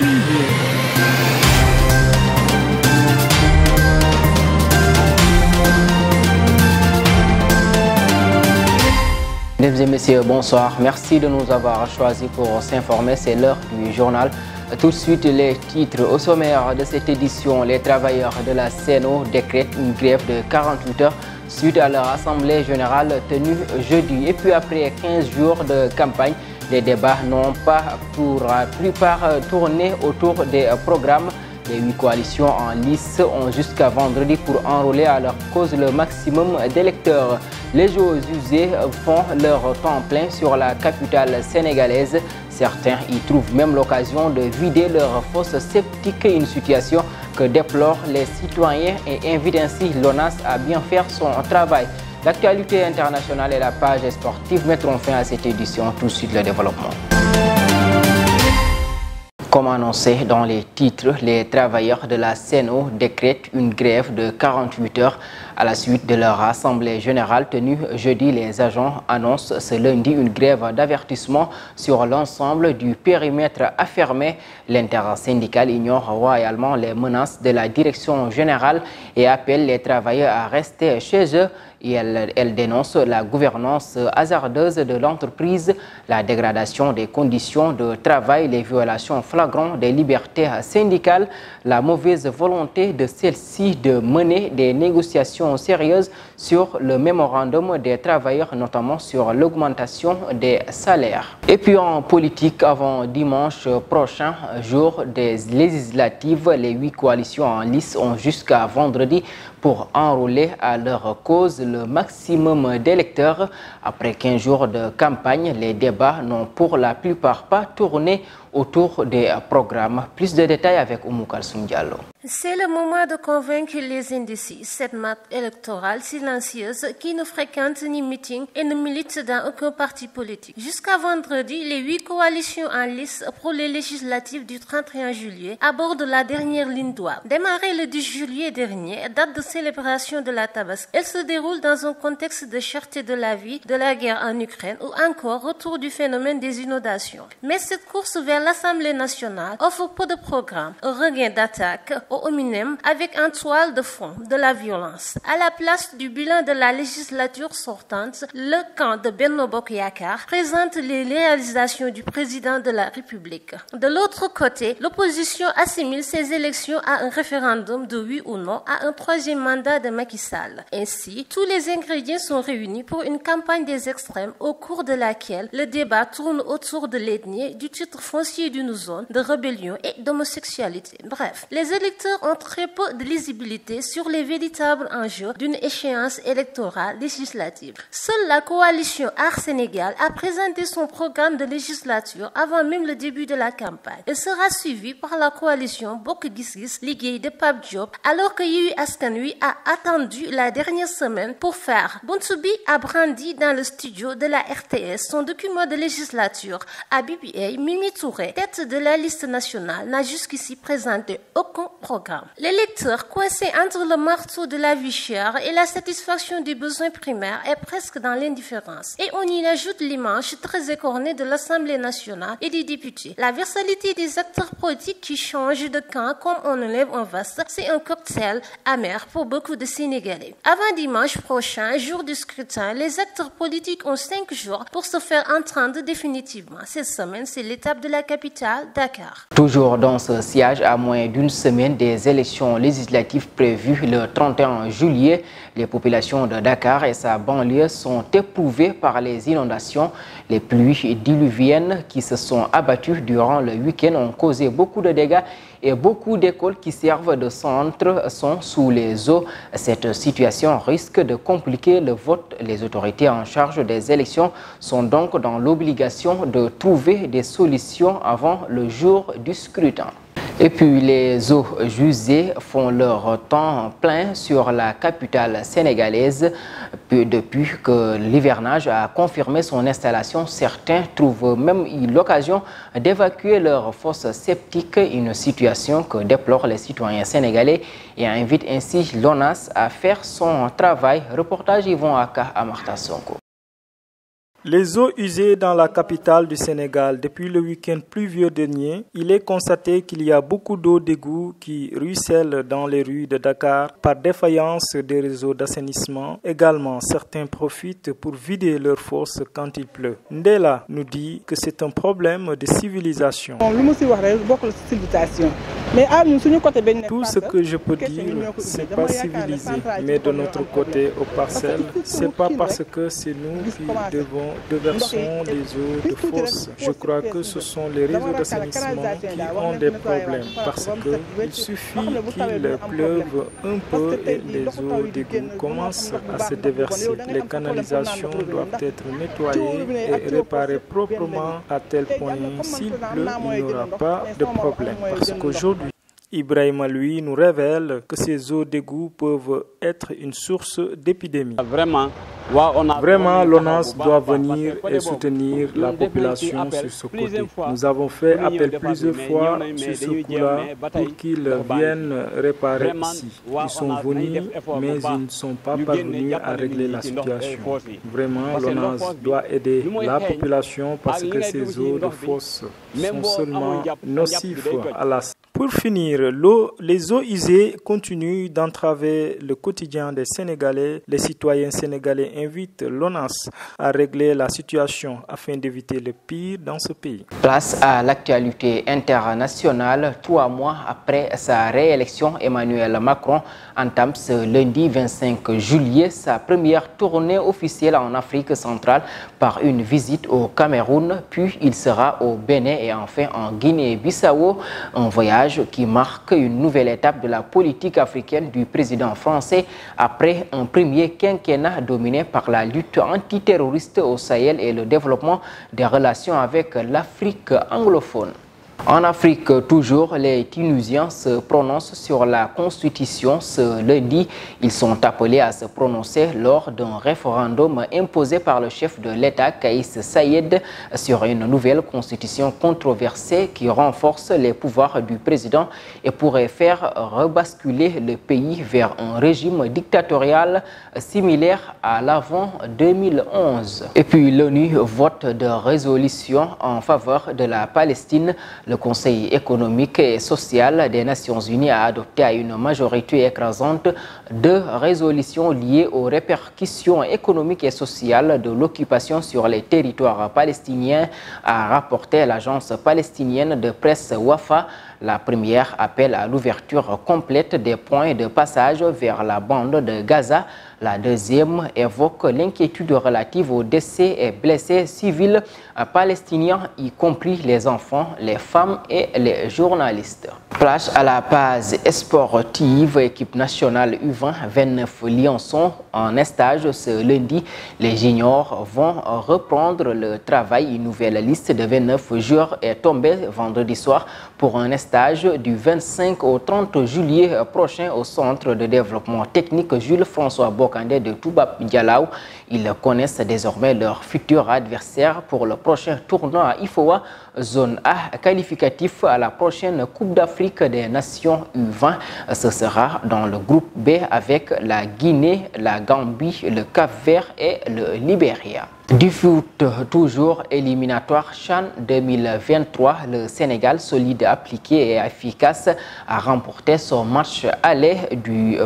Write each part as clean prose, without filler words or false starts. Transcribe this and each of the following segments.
Preview. Mesdames et messieurs, bonsoir. Merci de nous avoir choisis pour s'informer. C'est l'heure du journal. Tout de suite, les titres. Au sommaire de cette édition, les travailleurs de la CNO décrètent une grève de 48 heures suite à leur assemblée générale tenue jeudi. Et puis après 15 jours de campagne, les débats n'ont pas pour la plupart tourné autour des programmes. Les 8 coalitions en lice ont jusqu'à vendredi pour enrôler à leur cause le maximum d'électeurs. Les jeux usés font leur temps plein sur la capitale sénégalaise. Certains y trouvent même l'occasion de vider leurs fosses sceptiques, une situation que déplorent les citoyens et invitent ainsi l'ONAS à bien faire son travail. L'actualité internationale et la page sportive mettront fin à cette édition. Tout de suite, le développement. Comme annoncé dans les titres, les travailleurs de la CNO décrètent une grève de 48 heures à la suite de leur assemblée générale tenue jeudi. Les agents annoncent ce lundi une grève d'avertissement sur l'ensemble du périmètre affirmé. L'intersyndicale ignore royalement les menaces de la direction générale et appelle les travailleurs à rester chez eux. Et elle dénonce la gouvernance hasardeuse de l'entreprise, la dégradation des conditions de travail, les violations flagrantes des libertés syndicales, la mauvaise volonté de celle-ci de mener des négociations sérieuses sur le mémorandum des travailleurs, notamment sur l'augmentation des salaires. Et puis en politique, avant dimanche prochain, jour des législatives, les 8 coalitions en lice ont jusqu'à vendredi pour enrôler à leur cause le maximum d'électeurs. Après 15 jours de campagne, les débats n'ont pour la plupart pas tourné autour des programmes. Plus de détails avec Oumou Kalsoum Diallo. C'est le moment de convaincre les indécis, cette map électorale silencieuse qui ne fréquente ni meeting et ne milite dans aucun parti politique. Jusqu'à vendredi, les 8 coalitions en lice pour les législatives du 31 juillet abordent la dernière ligne droite. Démarrée le 10 juillet dernier, date de célébration de la Tabaski, elle se déroule dans un contexte de cherté de la vie, de la guerre en Ukraine ou encore retour du phénomène des inondations. Mais cette course vers l'Assemblée nationale offre peu de programmes, un regain d'attaque au hominem avec un toile de fond de la violence. À la place du bilan de la législature sortante, le camp de Benno Bokk Yakaar présente les réalisations du président de la République. De l'autre côté, l'opposition assimile ces élections à un référendum de oui ou non à un 3e mandat de Macky Sall. Ainsi, tous les ingrédients sont réunis pour une campagne des extrêmes au cours de laquelle le débat tourne autour de l'ethnie, du titre foncier d'une zone, de rébellion et d'homosexualité. Bref, les électeurs ont très peu de lisibilité sur les véritables enjeux d'une échéance électorale législative. Seule la coalition Aar Sénégal a présenté son programme de législature avant même le début de la campagne. Elle sera suivie par la coalition Bokk Gis Gis Liggéey de Pape Diop, alors que Yewwi Askan Wi a attendu la dernière semaine pour faire. Buntu Bi a brandi dans le studio de la RTS son document de législature. À BBA, Mimi Touré, tête de la liste nationale, n'a jusqu'ici présenté aucun programme. L'électeur, coincé entre le marteau de la vie chère et la satisfaction des besoins primaires, est presque dans l'indifférence. Et on y ajoute l'image très écornée de l'Assemblée nationale et des députés. La versalité des acteurs politiques qui changent de camp comme on enlève un vase, c'est un cocktail amer pour beaucoup de Sénégalais. Avant dimanche prochain, jour du scrutin, les acteurs politiques ont 5 jours pour se faire entendre définitivement. Cette semaine, c'est l'étape de la capitale, Dakar. Toujours dans ce siège, à moins d'une semaine des élections législatives prévues le 31 juillet, les populations de Dakar et sa banlieue sont éprouvées par les inondations. Les pluies diluviennes qui se sont abattues durant le week-end ont causé beaucoup de dégâts et beaucoup d'écoles qui servent de centre sont sous les eaux. Cette situation risque de compliquer le vote. Les autorités en charge des élections sont donc dans l'obligation de trouver des solutions avant le jour du scrutin. Et puis les eaux usées font leur temps plein sur la capitale sénégalaise. Depuis que l'hivernage a confirmé son installation, certains trouvent même l'occasion d'évacuer leurs fosses septiques, une situation que déplorent les citoyens sénégalais et invite ainsi l'ONAS à faire son travail. Reportage Yvon Aka à Martha Sonko. Les eaux usées dans la capitale du Sénégal. Depuis le week-end pluvieux dernier, il est constaté qu'il y a beaucoup d'eau d'égout qui ruisselle dans les rues de Dakar par défaillance des réseaux d'assainissement. Également, certains profitent pour vider leurs fosses quand il pleut. Ndela nous dit que c'est un problème de civilisation. Tout ce que je peux dire, c'est pas civilisé, mais de notre côté, aux parcelles, c'est pas parce que c'est nous qui déversons les eaux de fosse. Je crois que ce sont les réseaux d'assainissement qui ont des problèmes parce qu'il suffit qu'il pleuve un peu et les eaux d'égout commencent à se déverser. Les canalisations doivent être nettoyées et réparées proprement à tel point s'il pleut, il n'y aura pas de problème parce qu'aujourd'hui, Ibrahima, lui, nous révèle que ces eaux d'égout peuvent être une source d'épidémie. Vraiment, l'ONAS doit venir et soutenir la population sur ce côté. Nous avons fait appel plusieurs fois sur ce coup-là pour qu'ils viennent réparer ici. Ils sont venus, mais ils ne sont pas parvenus à régler la situation. Vraiment, l'ONAS doit aider la population parce que ces eaux de fosse sont seulement nocives à la santé. Pour finir, les eaux usées continuent d'entraver le quotidien des Sénégalais. Les citoyens sénégalais invitent l'ONAS à régler la situation afin d'éviter le pire dans ce pays. Place à l'actualité internationale. 3 mois après sa réélection, Emmanuel Macron entame ce lundi 25 juillet sa première tournée officielle en Afrique centrale par une visite au Cameroun, puis il sera au Bénin et enfin en Guinée-Bissau, un voyage qui marque une nouvelle étape de la politique africaine du président français après un premier quinquennat dominé par la lutte antiterroriste au Sahel et le développement des relations avec l'Afrique anglophone. En Afrique, toujours, les Tunisiens se prononcent sur la Constitution. Ce lundi, ils sont appelés à se prononcer lors d'un référendum imposé par le chef de l'État, Kaïs Saïed, sur une nouvelle Constitution controversée qui renforce les pouvoirs du président et pourrait faire rebasculer le pays vers un régime dictatorial similaire à l'avant 2011. Et puis, l'ONU vote de résolution en faveur de la Palestine. Le Conseil économique et social des Nations Unies a adopté à une majorité écrasante 2 résolutions liées aux répercussions économiques et sociales de l'occupation sur les territoires palestiniens, a rapporté l'agence palestinienne de presse Wafa. La première appelle à l'ouverture complète des points de passage vers la bande de Gaza. La deuxième évoque l'inquiétude relative aux décès et blessés civils palestiniens, y compris les enfants, les femmes et les journalistes. Place à la base sportive, équipe nationale U20, 29 Lions en stage ce lundi. Les juniors vont reprendre le travail. Une nouvelle liste de 29 joueurs est tombée vendredi soir pour un stage du 25 au 30 juillet prochain au centre de développement technique Jules-François Bocandé de Toubab Dialaw. Ils connaissent désormais leur futur adversaire pour le prochain tournoi à IFOA, zone A, qualificatif à la prochaine Coupe d'Afrique des Nations U20. Ce sera dans le groupe B avec la Guinée, la Gambie, le Cap-Vert et le Libéria. Du foot, toujours éliminatoire CHAN 2023, le Sénégal, solide, appliqué et efficace, a remporté son match aller du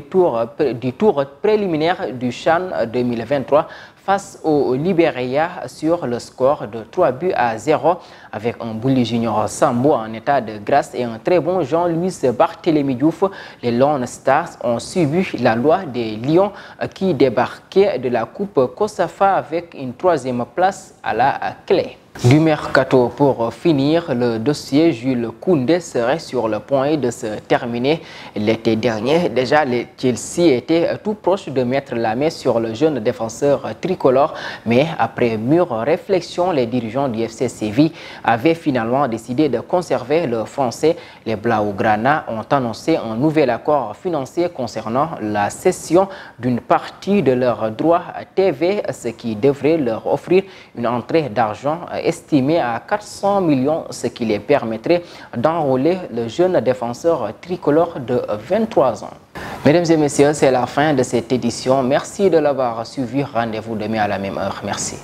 tour préliminaire du CHAN 2023 face au Libéria sur le score de 3-0 avec un Bouli Junior Sambo en état de grâce et un très bon Jean-Louis Barthélémy Diouf. Les Lone Stars ont subi la loi des Lions qui débarquaient de la Coupe Kosafa avec une 3e place à la clé. Du mercato pour finir, le dossier Jules Koundé serait sur le point de se terminer. L'été dernier, déjà, les Chelsea étaient tout proche de mettre la main sur le jeune défenseur tricolore. Mais après mûre réflexion, les dirigeants du FC Séville avaient finalement décidé de conserver le Français. Les Blaugrana ont annoncé un nouvel accord financier concernant la cession d'une partie de leurs droits TV, ce qui devrait leur offrir une entrée d'argent estimé à 400 millions, ce qui les permettrait d'enrôler le jeune défenseur tricolore de 23 ans. Mesdames et messieurs, c'est la fin de cette édition. Merci de l'avoir suivi. Rendez-vous demain à la même heure. Merci.